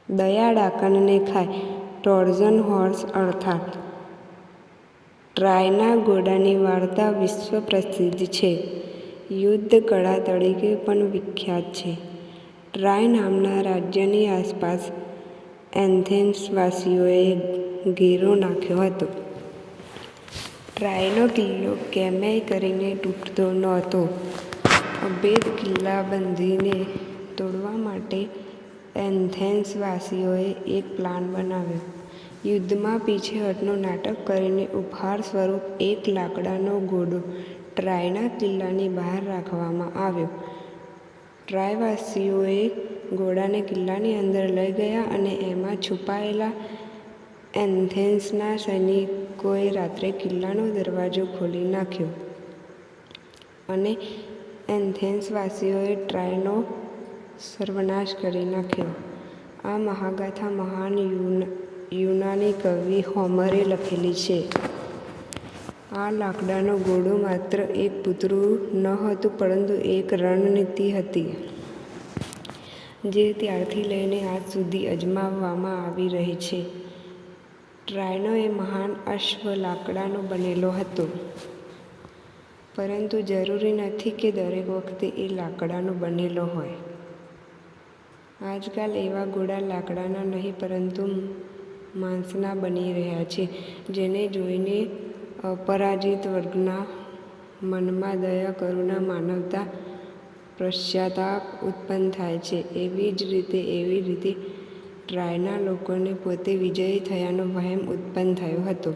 દયા ડાકણને ખાય. Trojan horse અર્થાત ટ્રાયના ઘોડાની વાર્તા વિશ્વ પ્રસિદ્ધ છે. યુદ્ધ કળા તરીકે પણ વિખ્યાત છે. ટ્રાય નામના રાજ્યની આસપાસ એથેન્સવાસીઓએ ઘેરો નાખ્યો હતો. ટ્રાયનો કિલ્લો કેમેય કરીને તૂટતો નહોતો. અભેદ કિલ્લાબંધીને તોડવા માટે એથેન્સવાસીઓએ એક પ્લાન બનાવ્યો. યુદ્ધમાં પીછેહઠનું નાટક કરીને ઉપહાર સ્વરૂપ એક લાકડાનો ઘોડો ટ્રાયના કિલ્લાની બહાર રાખવામાં આવ્યો. ટ્રાયવાસીઓએ ઘોડાને કિલ્લાની અંદર લઈ ગયા અને એમાં છુપાયેલા એથેન્સના સૈનિકોએ રાત્રે કિલ્લાનો દરવાજો ખોલી નાખ્યો અને એથેન્સવાસીઓએ ટ્રાયનો સર્વનાશ કરી નાખ્યો. આ મહાગાથા મહાન યુનાની કવિ હોમરે લખેલી છે. આ લાકડાનો ઘોડો માત્ર એક પૂતળું ન હતું, પરંતુ એક રણનીતિ હતી, જે ત્યારથી લઈને આજ સુધી અજમાવવામાં આવી રહી છે. ટ્રાયનો એ મહાન અશ્વ લાકડાનો બનેલો હતો, પરંતુ જરૂરી નથી કે દરેક વખતે એ લાકડાનો બનેલો હોય. આજકાલ એવા ઘોડા લાકડાના નહીં પરંતુ માંસના બની રહ્યા છે, જેને જોઈને અપરાજિત વર્ગના મનમાં દયા, કરુણા, માનવતા, પશ્ચાતાપ ઉત્પન્ન થાય છે. એવી રીતે ટ્રાયના લોકોને પોતે વિજયી થયાનો વહેમ ઉત્પન્ન થયો હતો.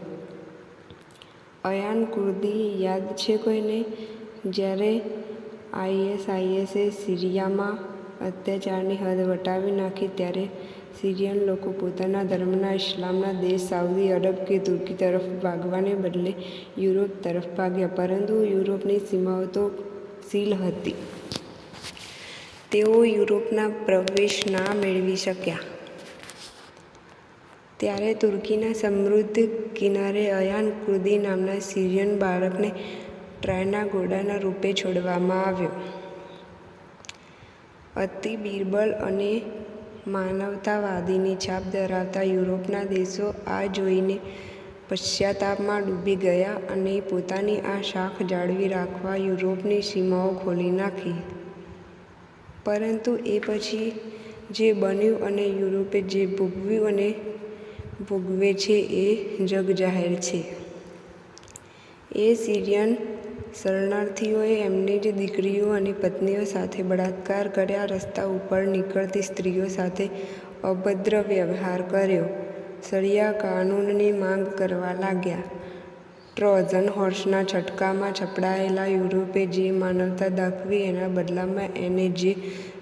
અયાન કુર્દી યાદ છે કોઈને? જ્યારે આઈએસઆઈએ સિરિયામાં અત્યાચારની હદ વટાવી નાખી, ત્યારે સિરિયન લોકો પોતાના ધર્મના ઇસ્લામના દેશ સાઉદી અરબ કે તુર્કી તરફ ભાગવાને બદલે યુરોપ તરફ ભાગ્યા. પરંતુ યુરોપની સીમાઓ તો સીલ હતી. તેઓ યુરોપના પ્રવેશ ના મેળવી શક્યા. ત્યારે તુર્કીના સમૃદ્ધ કિનારે અયાન કુર્દી નામના સિરિયન બાળકને ટ્રાયના ઘોડાના રૂપે છોડવામાં આવ્યો. અતિ બિરબલ અને માનવતાવાદીની છાપ ધરાવતા યુરોપના દેશો આ જોઈને પશ્ચાતાપમાં ડૂબી ગયા અને પોતાની આ શાખ જાળવી રાખવા યુરોપની સીમાઓ ખોલી નાખી. પરંતુ એ પછી જે બન્યું અને યુરોપે જે ભોગવ્યું અને ભોગવે છે એ જગજાહેર છે. એ સિરિયન શરણાર્થીઓએ એમની જ દીકરીઓ અને પત્નીઓ સાથે બળાત્કાર કર્યા, રસ્તા ઉપર નીકળતી સ્ત્રીઓ સાથે અભદ્ર વ્યવહાર કર્યો, શરિયા કાનૂનની માંગ કરવા લાગ્યા. ટ્રોજન હોર્સના છટકામાં છપડાયેલા યુરોપે જે માનવતા દાખવી, એના બદલામાં એને જે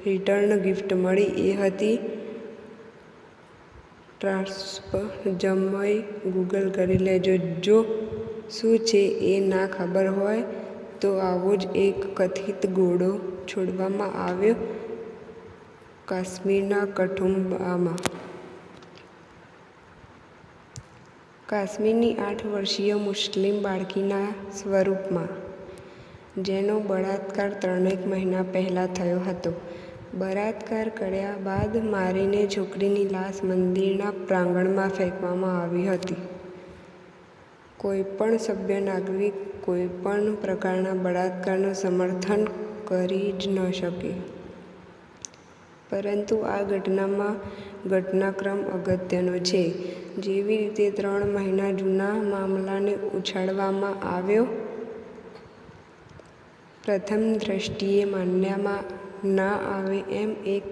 રિટર્ન ગિફ્ટ મળી એ હતી ટ્રાન્સપજમય. ગૂગલ કરી લેજો. જો શું છે એ ના ખબર હોય તો આવો જ એક કથિત ઘોડો છોડવામાં આવ્યો કાશ્મીરના કઠુંબામાં. કાશ્મીરની 8 વર્ષીય મુસ્લિમ બાળકીના સ્વરૂપમાં, જેનો બળાત્કાર 3 મહિના પહેલાં થયો હતો. બળાત્કાર કર્યા બાદ મારીને છોકરીની લાશ મંદિરના પ્રાંગણમાં ફેંકવામાં આવી હતી. કોઈ પણ સભ્ય નાગરિક કોઈ પણ પ્રકારના બળાત્કારનું સમર્થન કરી જ ન શકે. પરંતુ આ ઘટનાક્રમ અગત્યનો છે. જેવી રીતે 3 મહિના જૂના મામલાને ઉછાળવામાં આવ્યો, પ્રથમ દ્રષ્ટિએ માનવામાં ના આવે એમ એક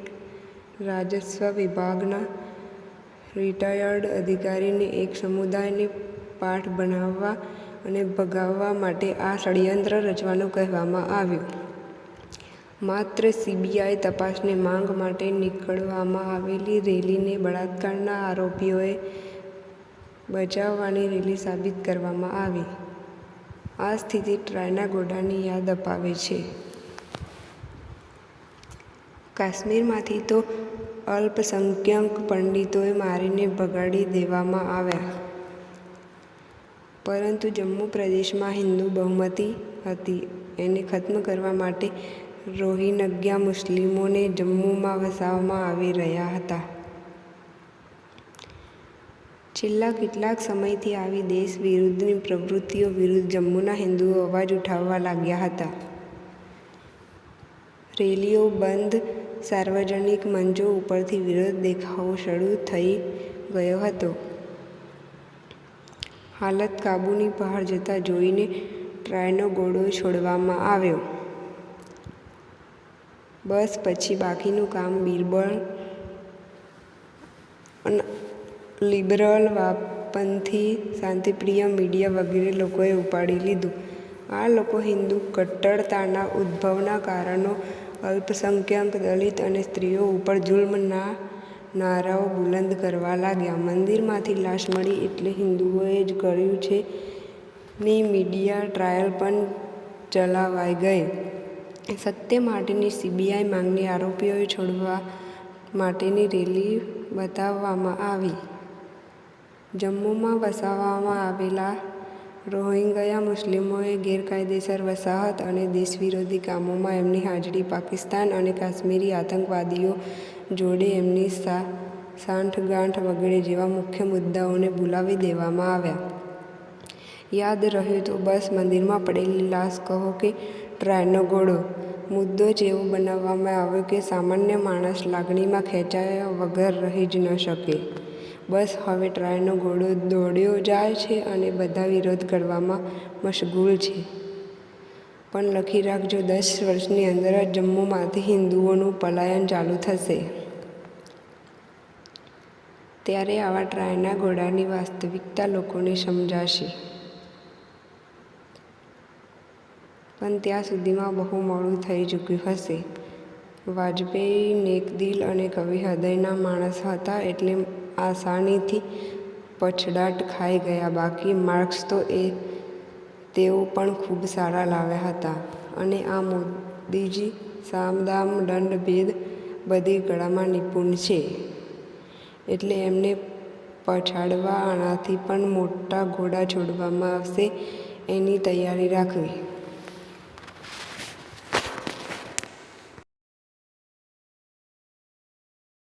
રાજસ્વ વિભાગના રિટાયર્ડ અધિકારીને એક સમુદાયને પાઠ ભણાવવા અને ભગાવવા માટે આ ષડયંત્ર રચવાનું કહેવામાં આવ્યું. માત્ર સીબીઆઈ તપાસની માંગ માટે નીકળવામાં આવેલી રેલીને બળાત્કારના આરોપીઓએ બચાવવાની રેલી સાબિત કરવામાં આવી. આ સ્થિતિ ટ્રાયના ઘોડાની યાદ અપાવે છે. કાશ્મીરમાંથી તો અલ્પસંખ્યક પંડિતોએ મારીને ભગાડી દેવામાં આવ્યા, પરંતુ જમ્મુ પ્રદેશમાં હિન્દુ બહુમતી હતી. એને ખત્મ કરવા માટે રોહિંગ્યા મુસ્લિમોને જમ્મુમાં વસાવવામાં આવી રહ્યા હતા. છેલ્લા કેટલાક સમયથી આવી દેશ વિરુદ્ધની પ્રવૃત્તિઓ વિરુદ્ધ જમ્મુના હિન્દુઓ અવાજ ઉઠાવવા લાગ્યા હતા. રેલીઓ બંધ, સાર્વજનિક મંચો ઉપરથી વિરોધ દેખાવો શરૂ થઈ ગયો હતો. હાલત કાબૂની બહાર જતા જોઈને ટ્રાયનો ઘોડો છોડવામાં આવ્યો. બસ પછી બાકીનું કામ બિરબલ, લિબરલ, વામપંથી, શાંતિપ્રિય મીડિયા વગેરે લોકોએ ઉપાડી લીધું. આ લોકો હિન્દુ કટ્ટરતાના ઉદ્ભવના કારણો, અલ્પસંખ્યક, દલિત અને સ્ત્રીઓ ઉપર જુલ્મના નારાઓ બુલંદ કરવા લાગ્યા. મંદિરમાંથી લાશ મળી એટલે હિન્દુઓએ જ કર્યું છે ની મીડિયા ટ્રાયલ પણ ચલાવાઈ ગઈ. સત્ય માટેની સીબીઆઈ માંગની આરોપીઓને છોડવા માટેની રેલી બતાવવામાં આવી. જમ્મુમાં વસાવવામાં આવેલા રોહિંગ્યા મુસ્લિમોએ ગેરકાયદેસર વસાહત અને દેશવિરોધી કામોમાં એમની હાજરી, પાકિસ્તાન અને કાશ્મીરી આતંકવાદીઓ જોડે એમની સાંઠગાંઠ વગેરે જેવા મુખ્ય મુદ્દાઓને ભૂલાવી દેવામાં આવ્યા. યાદ રહ્યું તો બસ, મંદિરમાં પડેલી લાશ કહો કે ટ્રાયનો ઘોડો, મુદ્દો જ એવો બનાવવામાં આવ્યો કે સામાન્ય માણસ લાગણીમાં ખેંચાયા વગર રહી જ ન શકે. બસ હવે ટ્રાયનો ઘોડો દોડ્યો જાય છે અને બધા વિરોધ કરવામાં મશગુલ છે. પણ લખી રાખજો, 10 વર્ષની અંદર જ જમ્મુમાંથી હિન્દુઓનું પલાયન ચાલુ થશે. ત્યારે આવા ટ્રાયના ઘોડાની વાસ્તવિકતા લોકોને સમજાશે. પણ ત્યાં સુધીમાં બહુ મોડું થઈ ચૂક્યું હશે. વાજપેયી નેકદિલ અને કવિ હૃદયના માણસ હતા એટલે આસાનીથી પછડાટ ખાઈ ગયા. બાકી માર્ક્સ તો તેઓ પણ ખૂબ સારા લાવ્યા હતા. અને આ મોદીજી સામદામ દંડ ભેદ બધી કળામાં નિપુણ છે એટલે એમને પછાડવા આનાથી પણ મોટા ઘોડા છોડવામાં આવશે એની તૈયારી રાખવી.